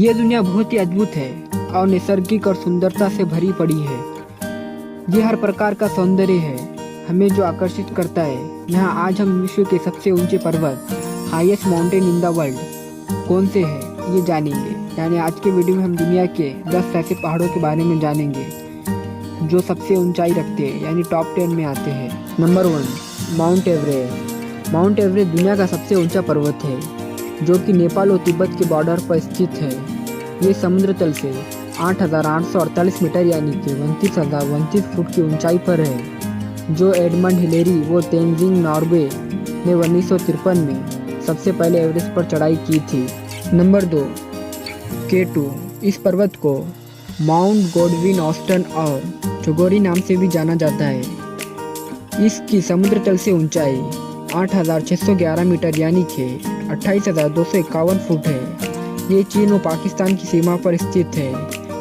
ये दुनिया बहुत ही अद्भुत है और नैसर्गिक और सुंदरता से भरी पड़ी है। ये हर प्रकार का सौंदर्य है हमें जो आकर्षित करता है। यहाँ आज हम विश्व के सबसे ऊंचे पर्वत highest mountain in the world कौन से है ये जानेंगे। यानी आज के वीडियो में हम दुनिया के 10 ऐसे पहाड़ों के बारे में जानेंगे जो सबसे ऊंचाई रखते हैं, यानी टॉप 10 में आते हैं। Number 1 mount Everest. Mount Everest दुनिया का सबसे ऊंचा पर्वत है जो कि नेपाल और तिब्बत के बॉर्डर पर स्थित है। ये समुद्र तल से 8,848 मीटर यानी कि 29,029 फुट की ऊंचाई पर है, जो एडमंड हिलेरी वो तेंजिंग नॉर्वे ने 1953 में सबसे पहले एवरेस्ट पर चढ़ाई की थी। Number 2 K2। इस पर्वत को माउंट गॉडविन ऑस्टन और चोगोरी नाम से भी जाना जाता है। इसकी समुद्र तल से ऊंचाई 8,611 मीटर यानी कि 28,251 फुट है। ये चीन और पाकिस्तान की सीमा पर स्थित है।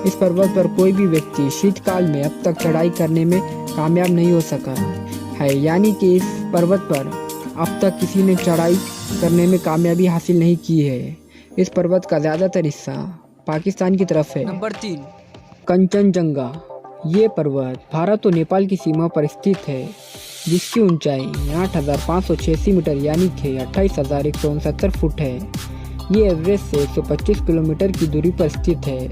इस पर्वत पर कोई भी व्यक्ति शीतकाल में अब तक चढ़ाई करने में कामयाब नहीं हो सका है, यानी कि इस पर्वत पर अब तक किसी ने चढ़ाई करने में कामयाबी हासिल नहीं की है। इस पर्वत का ज़्यादातर हिस्सा पाकिस्तान की तरफ है। नंबर 3 कंचनजंगा। ये पर्वत भारत और नेपाल की सीमा पर स्थित है, जिसकी ऊंचाई 8,586 मीटर यानी कि 28,169 फुट है। ये एवरेस्ट से 125 किलोमीटर की दूरी पर स्थित है।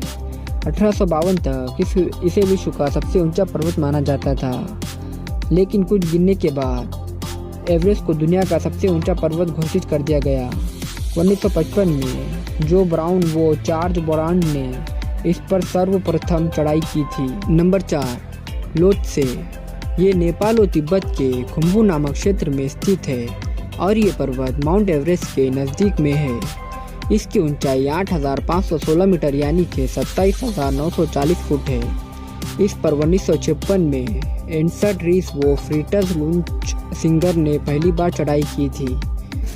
1852 तक इसे विश्व का सबसे ऊंचा पर्वत माना जाता था, लेकिन कुछ गिनने के बाद एवरेस्ट को दुनिया का सबसे ऊंचा पर्वत घोषित कर दिया गया। 1955 में जो ब्राउन वो चार्ज ब्रांड ने इस पर सर्वप्रथम चढ़ाई की थी। नंबर 4 लोत्से। ये नेपाल और तिब्बत के खुम्बू नामक क्षेत्र में स्थित है और ये पर्वत माउंट एवरेस्ट के नज़दीक में है। इसकी ऊंचाई 8,516 मीटर यानी कि 27,940 फुट है। इस पर 1956 में एंसर्ट रीस वो फ्रीटस लुंच सिंगर ने पहली बार चढ़ाई की थी।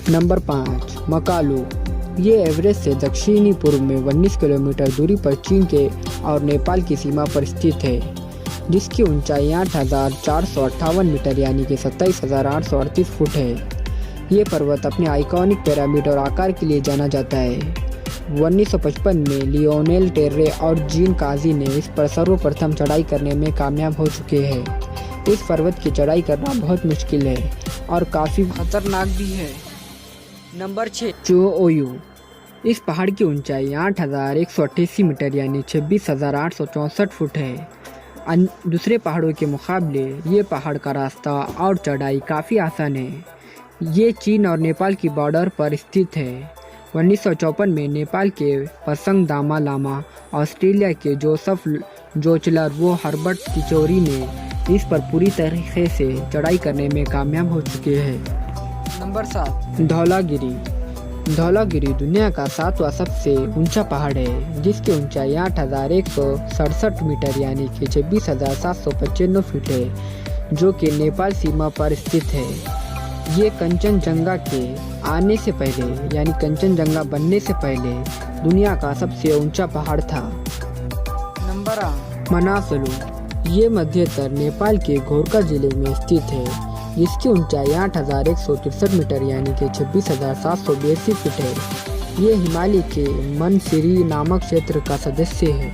नंबर 5 मकालू। ये एवरेस्ट से दक्षिणी पूर्व में 19 किलोमीटर दूरी पर चीन के और नेपाल की सीमा पर स्थित है, जिसकी ऊंचाई 8,458 मीटर यानी कि 27,838 फुट है। ये पर्वत अपने आइकॉनिक पिरामिड और आकार के लिए जाना जाता है। 1955 में लियोनेल टेर्रे और जीन काजी ने इस पर सर्वप्रथम चढ़ाई करने में कामयाब हो चुके हैं। इस पर्वत की चढ़ाई करना बहुत मुश्किल है और काफ़ी खतरनाक भी है। नंबर 6 चो ओयू। इस पहाड़ की ऊंचाई 8,188 मीटर यानी 26,864 फुट है। दूसरे पहाड़ों के मुकाबले ये पहाड़ का रास्ता और चढ़ाई काफ़ी आसान है। ये चीन और नेपाल की बॉर्डर पर स्थित है। 1954 में नेपाल के पसंग दामा लामा, ऑस्ट्रेलिया के जोसेफ जोचलर वो हर्बर्ट तिचौरी ने इस पर पूरी तरीके से चढ़ाई करने में कामयाब हो चुके हैं। नंबर 7 धौलागिरी। धौलागिरी दुनिया का 7वां सबसे ऊंचा पहाड़ है, जिसकी ऊंचाई 8,167 मीटर यानी कि 26,795 फीट है, जो कि नेपाल सीमा पर स्थित है। ये कंचनजंगा के आने से पहले यानी कंचनजंगा बनने से पहले दुनिया का सबसे ऊंचा पहाड़ था। नंबर 8 मनासलू। ये मध्यतर नेपाल के घोरका जिले में स्थित है, जिसकी ऊंचाई 8,163 मीटर यानी कि 26,782 फीट है। ये हिमालय के मनसिरी नामक क्षेत्र का सदस्य है।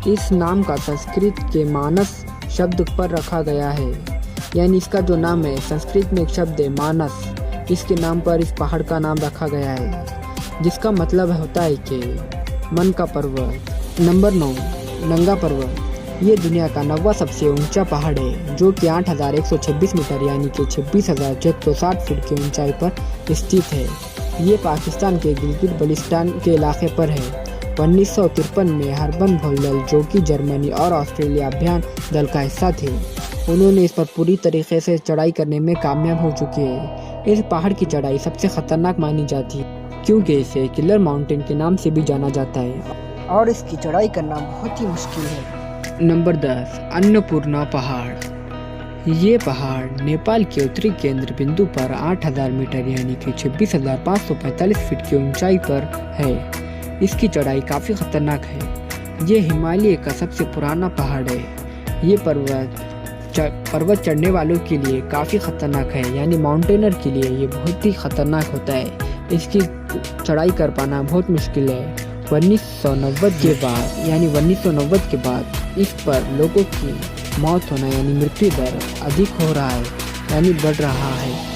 इस नाम का संस्कृत के मानस शब्द पर रखा गया है, यानी इसका जो नाम है संस्कृत में एक शब्द है मानस, इसके नाम पर इस पहाड़ का नाम रखा गया है, जिसका मतलब होता है कि मन का पर्वत। नंबर 9 नंगा पर्वत। ये दुनिया का 9वां सबसे ऊंचा पहाड़ है, जो कि 8,126 मीटर यानी कि 26,660 फीट की ऊंचाई पर स्थित है। ये पाकिस्तान के गिलगित बल्टिस्तान के इलाके पर है। 1953 में हरबन भोल्डल, जो कि जर्मनी और ऑस्ट्रेलिया अभियान दल का हिस्सा थे, उन्होंने इस पर पूरी तरीके से चढ़ाई करने में कामयाब हो चुके हैं। इस पहाड़ की चढ़ाई सबसे खतरनाक मानी जाती है, क्योंकि इसे किलर माउंटेन के नाम से भी जाना जाता है और इसकी चढ़ाई करना बहुत ही मुश्किल है। नंबर 10 अन्नपूर्णा पहाड़। ये पहाड़ नेपाल के उत्तरी केंद्र बिंदु पर 8,000 मीटर यानी कि 26,545 फीट की ऊंचाई पर है। इसकी चढ़ाई काफ़ी खतरनाक है। ये हिमालय का सबसे पुराना पहाड़ है। ये पर्वत चढ़ने वालों के लिए काफ़ी खतरनाक है, यानी माउंटेनर के लिए ये बहुत ही खतरनाक होता है। इसकी चढ़ाई कर पाना बहुत मुश्किल है 1990 के बाद के बाद इस पर लोगों की मौत होना यानी मृत्यु दर अधिक हो रहा है यानी बढ़ रहा है।